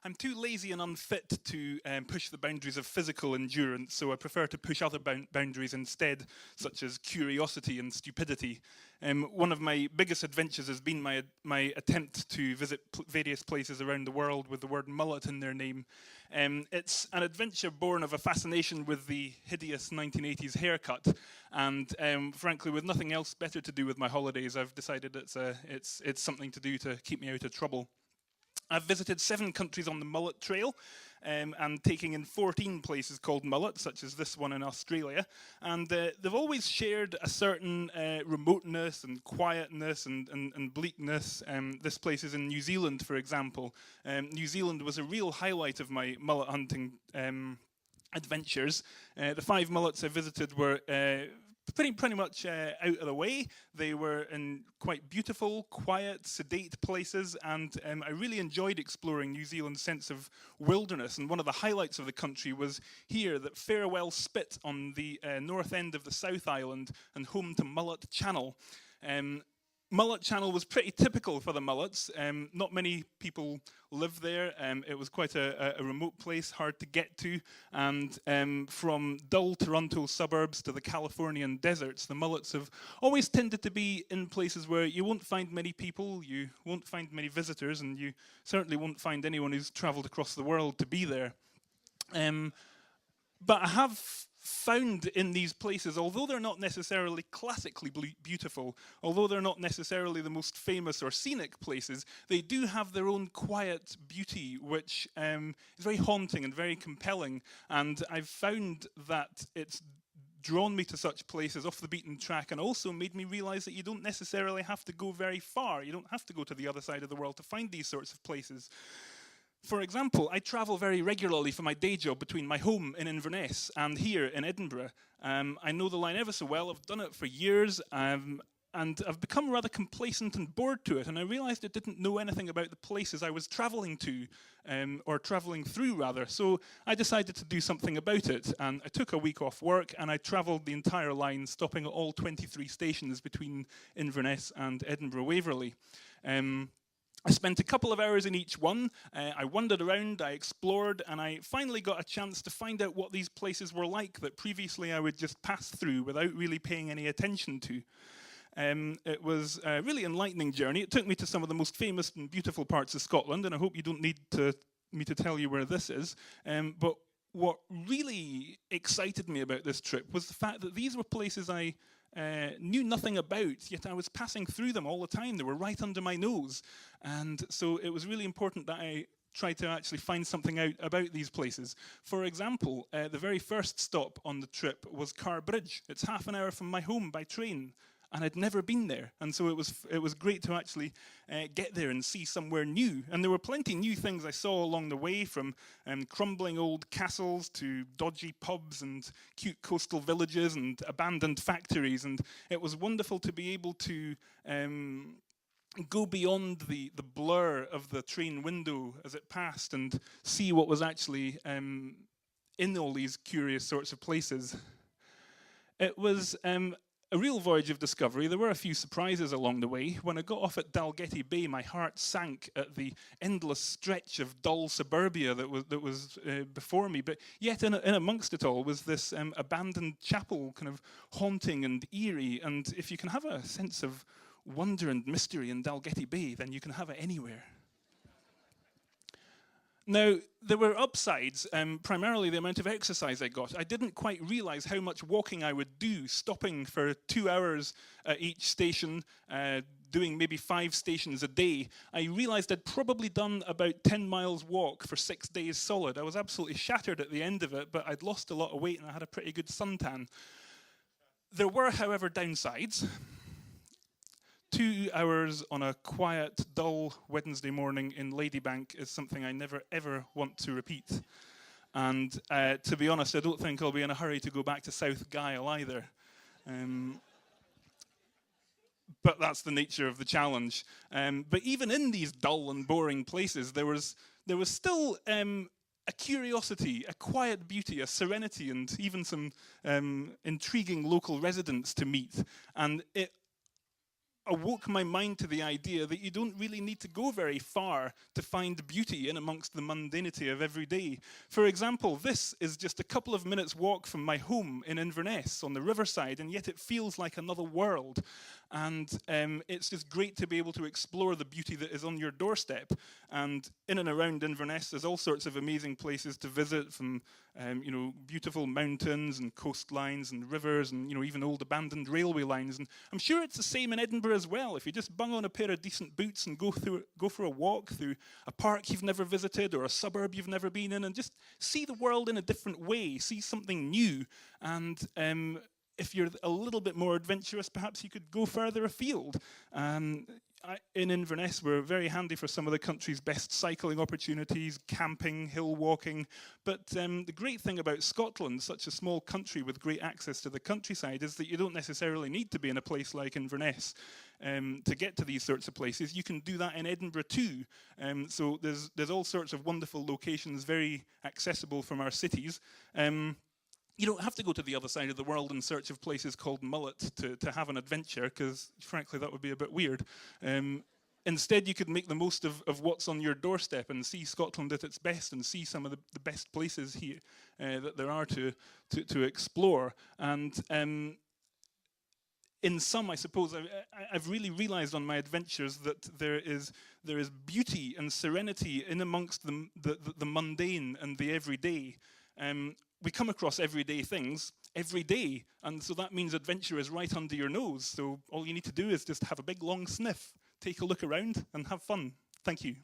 I'm too lazy and unfit to push the boundaries of physical endurance, so I prefer to push other boundaries instead, such as curiosity and stupidity. One of my biggest adventures has been my attempt to visit various places around the world with the word mullet in their name. It's an adventure born of a fascination with the hideous 1980s haircut, and frankly, with nothing else better to do with my holidays, I've decided it's something to do to keep me out of trouble. I've visited 7 countries on the mullet trail, and taking in 14 places called mullet, such as this one in Australia. And they've always shared a certain remoteness and quietness and bleakness. This place is in New Zealand, for example. New Zealand was a real highlight of my mullet hunting adventures. The 5 mullets I visited were pretty much out of the way. They were in quite beautiful, quiet, sedate places, and I really enjoyed exploring New Zealand's sense of wilderness. And one of the highlights of the country was here, that Farewell Spit on the north end of the South Island and home to Mullet Channel. Mullet Channel was pretty typical for the mullets. Not many people live there. It was quite a remote place, hard to get to. And from dull Toronto suburbs to the Californian deserts, the mullets have always tended to be in places where you won't find many people, you won't find many visitors, and you certainly won't find anyone who's traveled across the world to be there. But I have found in these places, although they're not necessarily classically beautiful, although they're not necessarily the most famous or scenic places, they do have their own quiet beauty, which is very haunting and very compelling. And I've found that it's drawn me to such places off the beaten track, and also made me realize that you don't necessarily have to go very far. You don't have to go to the other side of the world to find these sorts of places. For example, I travel very regularly for my day job between my home in Inverness and here in Edinburgh. I know the line ever so well. I've done it for years, and I've become rather complacent and bored to it, and I realized I didn't know anything about the places I was traveling to, or traveling through rather. So I decided to do something about it, and I took a week off work and I traveled the entire line, stopping at all 23 stations between Inverness and Edinburgh Waverley. I spent a couple of hours in each one. I wandered around, I explored, and I finally got a chance to find out what these places were like that previously I would just pass through without really paying any attention to. It was a really enlightening journey. It took me to some of the most famous and beautiful parts of Scotland, and I hope you don't need me to tell you where this is. But what really excited me about this trip was the fact that these were places I knew nothing about, yet I was passing through them all the time. They were right under my nose. And so it was really important that I tried to actually find something out about these places. For example, the very first stop on the trip was Carr Bridge. It's half an hour from my home by train, and I'd never been there. And so it was great to actually get there and see somewhere new. And there were plenty new things I saw along the way, from crumbling old castles to dodgy pubs and cute coastal villages and abandoned factories. And it was wonderful to be able to go beyond the blur of the train window as it passed and see what was actually in all these curious sorts of places. It was a real voyage of discovery. There were a few surprises along the way. When I got off at Dalgety Bay, my heart sank at the endless stretch of dull suburbia that was before me. But yet, in amongst it all, was this abandoned chapel, kind of haunting and eerie. And if you can have a sense of wonder and mystery in Dalgety Bay, then you can have it anywhere. Now, there were upsides, primarily the amount of exercise I got. I didn't quite realize how much walking I would do, stopping for 2 hours at each station, doing maybe 5 stations a day. I realized I'd probably done about 10 miles walk for 6 days solid. I was absolutely shattered at the end of it, but I'd lost a lot of weight and I had a pretty good suntan. There were, however, downsides. 2 hours on a quiet, dull Wednesday morning in Ladybank is something I never, ever want to repeat. And to be honest, I don't think I'll be in a hurry to go back to South Gyle either. But that's the nature of the challenge. But even in these dull and boring places, there was still a curiosity, a quiet beauty, a serenity, and even some intriguing local residents to meet. And it awoke my mind to the idea that you don't really need to go very far to find beauty in amongst the mundanity of every day. For example, this is just a couple of minutes walk from my home in Inverness on the riverside, and yet it feels like another world. And it's just great to be able to explore the beauty that is on your doorstep. And in and around Inverness, there's all sorts of amazing places to visit, from beautiful mountains and coastlines and rivers, and even old abandoned railway lines. And I'm sure it's the same in Edinburgh as well. If you just bung on a pair of decent boots and go for a walk through a park you've never visited or a suburb you've never been in, and just see the world in a different way, see something new. And if you're a little bit more adventurous, perhaps you could go further afield. In Inverness, we're very handy for some of the country's best cycling opportunities, camping, hill walking. But the great thing about Scotland, such a small country with great access to the countryside, is that you don't necessarily need to be in a place like Inverness to get to these sorts of places. You can do that in Edinburgh too. So there's all sorts of wonderful locations, very accessible from our cities. You don't have to go to the other side of the world in search of places called mullet to have an adventure, because frankly that would be a bit weird. Instead, you could make the most of what's on your doorstep and see Scotland at its best, and see some of the best places here that there are to explore. And in some, I suppose, I've really realized on my adventures that there is beauty and serenity in amongst the mundane and the everyday. We come across everyday things every day, and so that means adventure is right under your nose. So all you need to do is just have a big long sniff, take a look around, and have fun. Thank you.